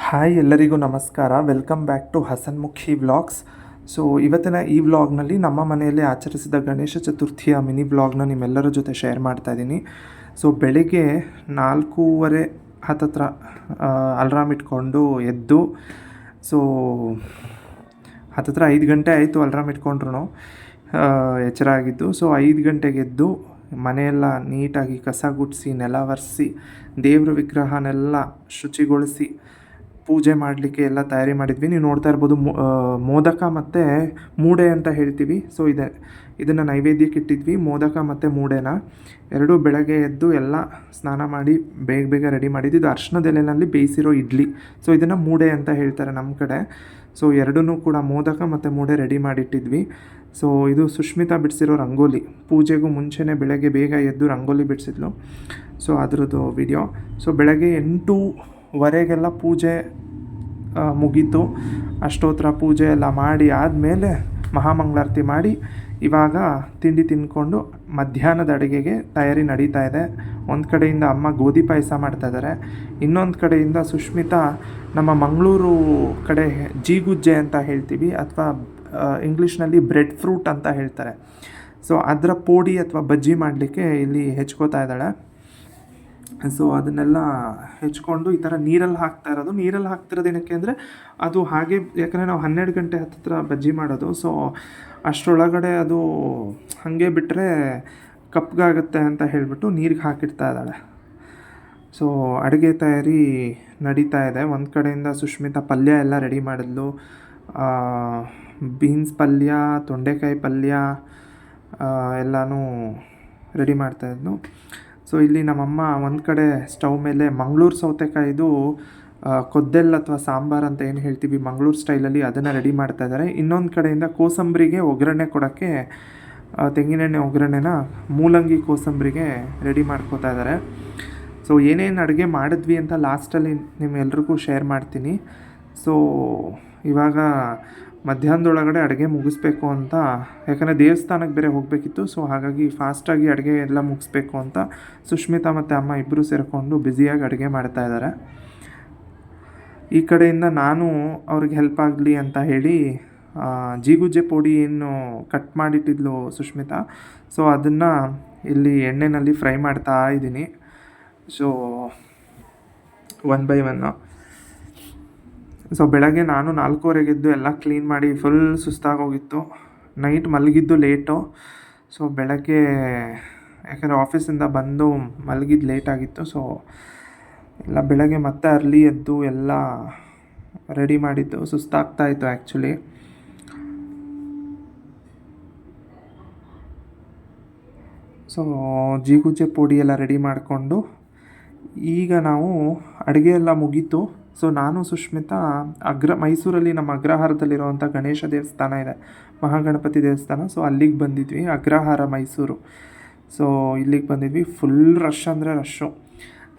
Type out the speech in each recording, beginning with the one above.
Hi, ಎಲ್ಲರಿಗೂ ನಮಸ್ಕಾರ. Welcome back to Hasanmukhi vlogs. So ಇವತ್ತಿನ ಈ ವ್ಲಾಗ್ನಲ್ಲಿ ನಮ್ಮ ಮನೆಯಲ್ಲಿ ಆಚರಿಸಿದ ಗಣೇಶ ಚತುರ್ಥಿಯ ಮಿನಿ ವ್ಲಾಗ್ನ ನಿಮ್ಮೆಲ್ಲರ ಜೊತೆ ಶೇರ್ ಮಾಡ್ತಾಯಿದ್ದೀನಿ. ಸೊ ಬೆಳಿಗ್ಗೆ 4:30 ಹತ್ತತ್ರ ಅಲ್ರಾಮ್ ಇಟ್ಕೊಂಡು ಎದ್ದು, ಸೊ ಹತ್ತತ್ರ 5 ಗಂಟೆ ಆಯಿತು ಅಲ್ರಾಮ್ ಇಟ್ಕೊಂಡ್ರು ಎಚ್ಚರ ಆಗಿದ್ದು. ಸೊ 5 ಗಂಟೆಗೆ ಎದ್ದು ಮನೆಯೆಲ್ಲ ನೀಟಾಗಿ ಕಸ ಗುಡಿಸಿ, ನೆಲ ಒರೆಸಿ, ದೇವ್ರ ವಿಗ್ರಹನೆಲ್ಲ ಶುಚಿಗೊಳಿಸಿ, ಪೂಜೆ ಮಾಡಲಿಕ್ಕೆ ಎಲ್ಲ ತಯಾರಿ ಮಾಡಿದ್ವಿ. ನೀವು ನೋಡ್ತಾ ಇರ್ಬೋದು, ಮೋದಕ ಮತ್ತು ಮೂಡೆ ಅಂತ ಹೇಳ್ತೀವಿ. ಸೊ ಇದನ್ನು ನೈವೇದ್ಯಕ್ಕೆ ಇಟ್ಟಿದ್ವಿ. ಮೋದಕ ಮತ್ತು ಮೂಡೆನ ಎರಡೂ ಬೆಳಗ್ಗೆ ಎದ್ದು ಎಲ್ಲ ಸ್ನಾನ ಮಾಡಿ ಬೇಗ ರೆಡಿ ಮಾಡಿದ್ದು. ಇದು ಅರ್ಶಿಣದ ಎಲೆಯಲ್ಲಿ ಬೇಯಿಸಿರೋ ಇಡ್ಲಿ. ಸೊ ಇದನ್ನು ಮೂಡೆ ಅಂತ ಹೇಳ್ತಾರೆ ನಮ್ಮ ಕಡೆ. ಸೊ ಎರಡೂ ಕೂಡ ಮೋದಕ ಮತ್ತು ಮೂಡೆ ರೆಡಿ ಮಾಡಿಟ್ಟಿದ್ವಿ. ಸೊ ಇದು ಸುಷ್ಮಿತಾ ಬಿಡಿಸಿರೋ ರಂಗೋಲಿ. ಪೂಜೆಗೂ ಮುಂಚೆನೇ ಬೆಳಗ್ಗೆ ಬೇಗ ಎದ್ದು ರಂಗೋಲಿ ಬಿಡಿಸಿದ್ಲು. ಸೊ ಅದರದ್ದು ವಿಡಿಯೋ. ಸೊ ಬೆಳಗ್ಗೆ 8:00 ಪೂಜೆ ಮುಗೀತು. ಅಷ್ಟೋತ್ತರ ಪೂಜೆ ಎಲ್ಲ ಮಾಡಿ ಆದಮೇಲೆ ಮಹಾಮಂಗಳಾರತಿ ಮಾಡಿ ಇವಾಗ ತಿಂಡಿ ತಿಂದ್ಕೊಂಡು ಮಧ್ಯಾಹ್ನದ ಅಡುಗೆಗೆ ತಯಾರಿ ನಡೀತಾ ಇದೆ. ಒಂದು ಕಡೆಯಿಂದ ಅಮ್ಮ ಗೋಧಿ ಪಾಯಸ ಮಾಡ್ತಾಯಿದ್ದಾರೆ, ಇನ್ನೊಂದು ಕಡೆಯಿಂದ ಸುಷ್ಮಿತಾ ನಮ್ಮ ಮಂಗಳೂರು ಕಡೆ ಜೀಗುಜ್ಜೆ ಅಂತ ಹೇಳ್ತೀವಿ, ಅಥವಾ ಇಂಗ್ಲೀಷ್ನಲ್ಲಿ ಬ್ರೆಡ್ ಫ್ರೂಟ್ ಅಂತ ಹೇಳ್ತಾರೆ. ಸೊ ಅದರ ಪೋಡಿ ಅಥವಾ ಬಜ್ಜಿ ಮಾಡಲಿಕ್ಕೆ ಇಲ್ಲಿ ಹೆಚ್ಕೋತಾ ಇದ್ದಾಳೆ. ಸೊ ಅದನ್ನೆಲ್ಲ ಹೆಚ್ಕೊಂಡು ಈ ಥರ ನೀರಲ್ಲಿ ಹಾಕ್ತಿರೋದು ಏನಕ್ಕೆ ಅಂದರೆ ಅದು ಹಾಗೆ, ಯಾಕಂದರೆ ನಾವು 12 ಗಂಟೆ ಹತ್ತಿರ ಬಜ್ಜಿ ಮಾಡೋದು. ಸೊ ಅಷ್ಟರೊಳಗಡೆ ಅದು ಹಾಗೆ ಬಿಟ್ಟರೆ ಕಪ್ಪಗಾಗುತ್ತೆ ಅಂತ ಹೇಳಿಬಿಟ್ಟು ನೀರಿಗೆ ಹಾಕಿಡ್ತಾ ಇದ್ದಾಳೆ. ಸೊ ಅಡುಗೆ ತಯಾರಿ ನಡೀತಾ ಇದೆ. ಒಂದು ಕಡೆಯಿಂದ ಸುಷ್ಮಿತಾ ಪಲ್ಯ ಎಲ್ಲ ರೆಡಿ ಮಾಡಿದ್ಲು. ಬೀನ್ಸ್ ಪಲ್ಯ, ತೊಂಡೆಕಾಯಿ ಪಲ್ಯ ಎಲ್ಲನೂ ರೆಡಿ ಮಾಡ್ತಾಯಿದ್ಲು. ಸೊ ಇಲ್ಲಿ ನಮ್ಮಮ್ಮ ಒಂದು ಕಡೆ ಸ್ಟವ್ ಮೇಲೆ ಮಂಗಳೂರು ಸೌತೆಕಾಯಿದು ಕೊದ್ದೆಲ್ ಅಥವಾ ಸಾಂಬಾರು ಅಂತ ಏನು ಹೇಳ್ತೀವಿ ಮಂಗಳೂರು ಸ್ಟೈಲಲ್ಲಿ, ಅದನ್ನು ರೆಡಿ ಮಾಡ್ತಾಯಿದ್ದಾರೆ. ಇನ್ನೊಂದು ಕಡೆಯಿಂದ ಕೋಸಂಬರಿಗೆ ಒಗ್ಗರಣೆ ಕೊಡೋಕ್ಕೆ ತೆಂಗಿನೆಣ್ಣೆ ಒಗ್ಗರಣೆನ ಮೂಲಂಗಿ ಕೋಸಂಬರಿಗೆ ರೆಡಿ ಮಾಡ್ಕೋತಾ ಇದ್ದಾರೆ. ಸೊ ಏನೇನು ಅಡುಗೆ ಮಾಡಿದ್ವಿ ಅಂತ ಲಾಸ್ಟಲ್ಲಿ ನಿಮ್ಮೆಲ್ರಿಗೂ ಶೇರ್ ಮಾಡ್ತೀನಿ. ಸೊ ಇವಾಗ ಮಧ್ಯಾಹ್ನದೊಳಗಡೆ ಅಡುಗೆ ಮುಗಿಸ್ಬೇಕು ಅಂತ, ಯಾಕಂದರೆ ದೇವಸ್ಥಾನಕ್ಕೆ ಬೇರೆ ಹೋಗಬೇಕಿತ್ತು. ಸೊ ಹಾಗಾಗಿ ಫಾಸ್ಟಾಗಿ ಅಡುಗೆ ಎಲ್ಲ ಮುಗಿಸ್ಬೇಕು ಅಂತ ಸುಷ್ಮಿತಾ ಮತ್ತು ಅಮ್ಮ ಇಬ್ಬರು ಸೇರಿಕೊಂಡು ಬ್ಯುಸಿಯಾಗಿ ಅಡುಗೆ ಮಾಡ್ತಾಯಿದ್ದಾರೆ. ಈ ಕಡೆಯಿಂದ ನಾನು ಅವ್ರಿಗೆ ಹೆಲ್ಪ್ ಆಗಲಿ ಅಂತ ಹೇಳಿ ಜೀಗುಜ್ಜೆ ಪುಡಿ ಏನು ಕಟ್ ಮಾಡಿಟ್ಟಿದ್ಲು ಸುಷ್ಮಿತಾ, ಸೊ ಅದನ್ನು ಇಲ್ಲಿ ಎಣ್ಣೆಯಲ್ಲಿ ಫ್ರೈ ಮಾಡ್ತಾ ಇದ್ದೀನಿ. So 1 by 1. ಸೊ ಬೆಳಗ್ಗೆ ನಾನು 4:30 ಎದ್ದು ಎಲ್ಲ ಕ್ಲೀನ್ ಮಾಡಿ ಫುಲ್ ಸುಸ್ತಾಗೋಗಿತ್ತು. ನೈಟ್ ಮಲಗಿದ್ದು ಲೇಟು. ಸೊ ಬೆಳಗ್ಗೆ ಯಾಕಂದರೆ ಆಫೀಸಿಂದ ಬಂದು ಮಲಗಿದ್ದು ಲೇಟಾಗಿತ್ತು. ಸೊ ಎಲ್ಲ ಬೆಳಗ್ಗೆ ಮತ್ತೆ ಅರ್ಲಿ ಎದ್ದು ಎಲ್ಲ ರೆಡಿ ಮಾಡಿದ್ದು. ಸುಸ್ತಾಗ್ತಾಯಿತ್ತು ಆ್ಯಕ್ಚುಲಿ. ಸೊ ಜೀಗುಜ್ಜೆ ಪುಡಿ ಎಲ್ಲ ರೆಡಿ ಮಾಡಿಕೊಂಡು ಈಗ ನಾವು ಅಡುಗೆ ಎಲ್ಲ ಮುಗೀತು. ಸೊ ನಾನು ಸುಷ್ಮಿತಾ ಮೈಸೂರಲ್ಲಿ ನಮ್ಮ ಅಗ್ರಹಾರದಲ್ಲಿರುವಂಥ ಗಣೇಶ ದೇವಸ್ಥಾನ ಇದೆ, ಮಹಾಗಣಪತಿ ದೇವಸ್ಥಾನ. ಸೊ ಅಲ್ಲಿಗೆ ಬಂದಿದ್ವಿ, ಅಗ್ರಹಾರ ಮೈಸೂರು. ಸೊ ಇಲ್ಲಿಗೆ ಬಂದಿದ್ವಿ. ಫುಲ್ ರಶ್ ಅಂದರೆ ರಶ್ಶು.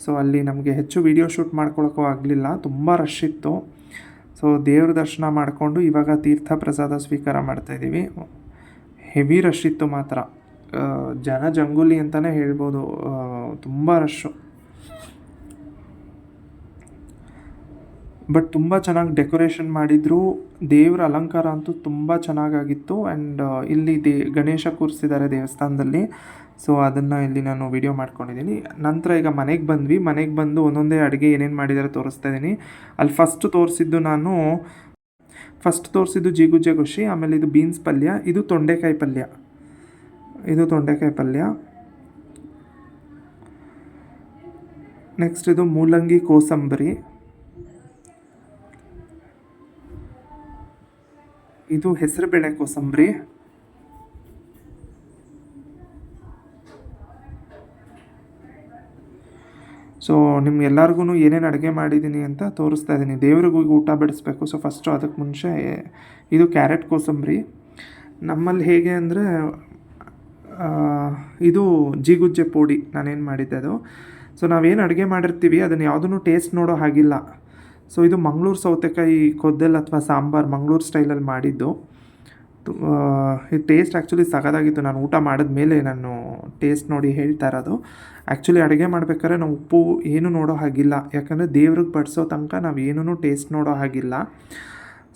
ಸೊ ಅಲ್ಲಿ ನಮಗೆ ಹೆಚ್ಚು ವೀಡಿಯೋ ಶೂಟ್ ಮಾಡ್ಕೊಳ್ಳೋಕ್ಕೂ ಆಗಲಿಲ್ಲ, ತುಂಬ ರಶ್ ಇತ್ತು. ಸೊ ದೇವ್ರ ದರ್ಶನ ಮಾಡಿಕೊಂಡು ಇವಾಗ ತೀರ್ಥ ಪ್ರಸಾದ ಸ್ವೀಕಾರ ಮಾಡ್ತಾಯಿದ್ದೀವಿ. ಹೆವಿ ರಶ್ ಇತ್ತು ಮಾತ್ರ, ಜಂಗುಲಿ ಅಂತಲೇ ಹೇಳ್ಬೋದು. ತುಂಬ ರಶ್ಶು. ಬಟ್ ತುಂಬ ಚೆನ್ನಾಗಿ ಡೆಕೋರೇಷನ್ ಮಾಡಿದರು. ದೇವರ ಅಲಂಕಾರ ಅಂತೂ ತುಂಬ ಚೆನ್ನಾಗಾಗಿತ್ತು. ಆ್ಯಂಡ್ ಇಲ್ಲಿ ಗಣೇಶ ಕೂರಿಸಿದ್ದಾರೆ ದೇವಸ್ಥಾನದಲ್ಲಿ. ಸೊ ಅದನ್ನು ಇಲ್ಲಿ ನಾನು ವಿಡಿಯೋ ಮಾಡ್ಕೊಂಡಿದ್ದೀನಿ. ನಂತರ ಈಗ ಮನೆಗೆ ಬಂದು ಒಂದೊಂದೇ ಅಡುಗೆ ಏನೇನು ಮಾಡಿದ್ದಾರೆ ತೋರಿಸ್ತಾ ಇದ್ದೀನಿ. ಅಲ್ಲಿ ಫಸ್ಟ್ ತೋರಿಸಿದ್ದು ಜೀಗುಜ್ಜೆ ಗೊಶಿ, ಆಮೇಲೆ ಇದು ಬೀನ್ಸ್ ಪಲ್ಯ, ಇದು ತೊಂಡೆಕಾಯಿ ಪಲ್ಯ, ನೆಕ್ಸ್ಟ್ ಇದು ಮೂಲಂಗಿ ಕೋಸಂಬರಿ, ಇದು ಹೆಸರುಬೇಳೆ ಕೋಸಂಬರಿ, ಸೊ ನಿಮ್ಗೆಲ್ಲರಿಗೂ ಏನೇನು ಅಡುಗೆ ಮಾಡಿದ್ದೀನಿ ಅಂತ ತೋರಿಸ್ತಾ ಇದ್ದೀನಿ. ದೇವ್ರಿಗೂ ಈಗ ಊಟ ಬಡಿಸ್ಬೇಕು. ಸೊ ಫಸ್ಟು ಅದಕ್ಕೆ ಮುಂಚೆ ಇದು ಕ್ಯಾರೆಟ್ ಕೋಸಂಬರಿ. ನಮ್ಮಲ್ಲಿ ಹೇಗೆ ಅಂದರೆ ಇದು ಜೀಗುಜ್ಜೆ ಪುಡಿ ನಾನೇನು ಮಾಡಿದ್ದೆ ಅದು. ಸೊ ನಾವೇನು ಅಡುಗೆ ಮಾಡಿರ್ತೀವಿ ಅದನ್ನು ಯಾವುದೂ ಟೇಸ್ಟ್ ನೋಡೋ ಹಾಗಿಲ್ಲ. ಸೊ ಇದು ಮಂಗಳೂರು ಸೌತೆಕಾಯಿ ಕೊದ್ದಲ್ ಅಥವಾ ಸಾಂಬಾರು ಮಂಗಳೂರು ಸ್ಟೈಲಲ್ಲಿ ಮಾಡಿದ್ದು. ಈ ಟೇಸ್ಟ್ ಆ್ಯಕ್ಚುಲಿ ಸಖತ್ತಾಗಿತ್ತು. ನಾನು ಊಟ ಮಾಡಿದ್ಮೇಲೆ ನಾನು ಟೇಸ್ಟ್ ನೋಡಿ ಹೇಳ್ತಾ ಇರೋದು. ಆ್ಯಕ್ಚುಲಿ ಅಡುಗೆ ಮಾಡ್ಬೇಕಾದ್ರೆ ನಾವು ಉಪ್ಪು ಏನೂ ನೋಡೋ ಹಾಗಿಲ್ಲ, ಯಾಕಂದರೆ ದೇವ್ರಿಗೆ ಬಡಿಸೋ ತನಕ ನಾವು ಏನೂ ಟೇಸ್ಟ್ ನೋಡೋ ಹಾಗಿಲ್ಲ.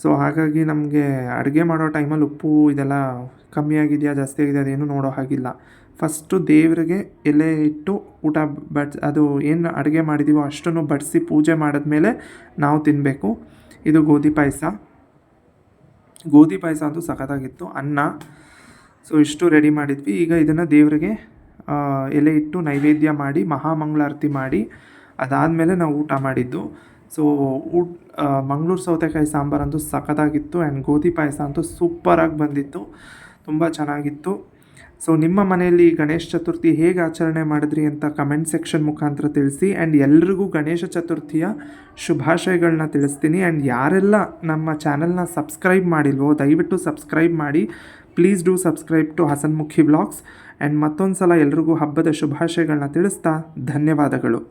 ಸೊ ಹಾಗಾಗಿ ನಮಗೆ ಅಡುಗೆ ಮಾಡೋ ಟೈಮಲ್ಲಿ ಉಪ್ಪು ಇದೆಲ್ಲ ಕಮ್ಮಿ ಆಗಿದೆಯಾ ಜಾಸ್ತಿ ಆಗಿದೆಯಾ ಅದೇನು ನೋಡೋ ಹಾಗಿಲ್ಲ. ಫಸ್ಟು ದೇವರಿಗೆ ಎಲೆ ಇಟ್ಟು ಊಟ ಅದು ಏನು ಅಡುಗೆ ಮಾಡಿದ್ದೀವೋ ಅಷ್ಟನ್ನು ಬಡಿಸಿ ಪೂಜೆ ಮಾಡಿದ್ಮೇಲೆ ನಾವು ತಿನ್ನಬೇಕು. ಇದು ಗೋಧಿ ಪಾಯಸ ಅಂತೂ ಸಖತ್ತಾಗಿತ್ತು. ಅನ್ನ. ಸೊ ಇಷ್ಟು ರೆಡಿ ಮಾಡಿದ್ವಿ. ಈಗ ಇದನ್ನು ದೇವರಿಗೆ ಎಲೆ ಇಟ್ಟು ನೈವೇದ್ಯ ಮಾಡಿ ಮಹಾಮಂಗಳಾರತಿ ಮಾಡಿ ಅದಾದಮೇಲೆ ನಾವು ಊಟ ಮಾಡಿದ್ದು. ಸೊ ಮಂಗಳೂರು ಸೌತೆಕಾಯಿ ಸಾಂಬಾರಂತೂ ಸಖತ್ತಾಗಿತ್ತು. ಆ್ಯಂಡ್ ಗೋಧಿ ಪಾಯಸ ಅಂತೂ ಸೂಪರಾಗಿ ಬಂದಿತ್ತು, ತುಂಬ ಚೆನ್ನಾಗಿತ್ತು. ಸೊ ನಿಮ್ಮ ಮನೆಯಲ್ಲಿ ಗಣೇಶ ಚತುರ್ಥಿ ಹೇಗೆ ಆಚರಣೆ ಮಾಡಿದ್ರಿ ಅಂತ ಕಮೆಂಟ್ ಸೆಕ್ಷನ್ ಮುಖಾಂತರ ತಿಳಿಸಿ. ಆ್ಯಂಡ್ ಎಲ್ರಿಗೂ ಗಣೇಶ ಚತುರ್ಥಿಯ ಶುಭಾಶಯಗಳನ್ನ ತಿಳಿಸ್ತೀನಿ. ಆ್ಯಂಡ್ ಯಾರೆಲ್ಲ ನಮ್ಮ ಚಾನಲ್ನ ಸಬ್ಸ್ಕ್ರೈಬ್ ಮಾಡಿಲ್ವೋ ದಯವಿಟ್ಟು ಸಬ್ಸ್ಕ್ರೈಬ್ ಮಾಡಿ. Please do subscribe to Hasanmukhi vlogs. And ಮತ್ತೊಂದು ಸಲ ಎಲ್ರಿಗೂ ಹಬ್ಬದ ಶುಭಾಶಯಗಳನ್ನ ತಿಳಿಸ್ತಾ ಧನ್ಯವಾದಗಳು.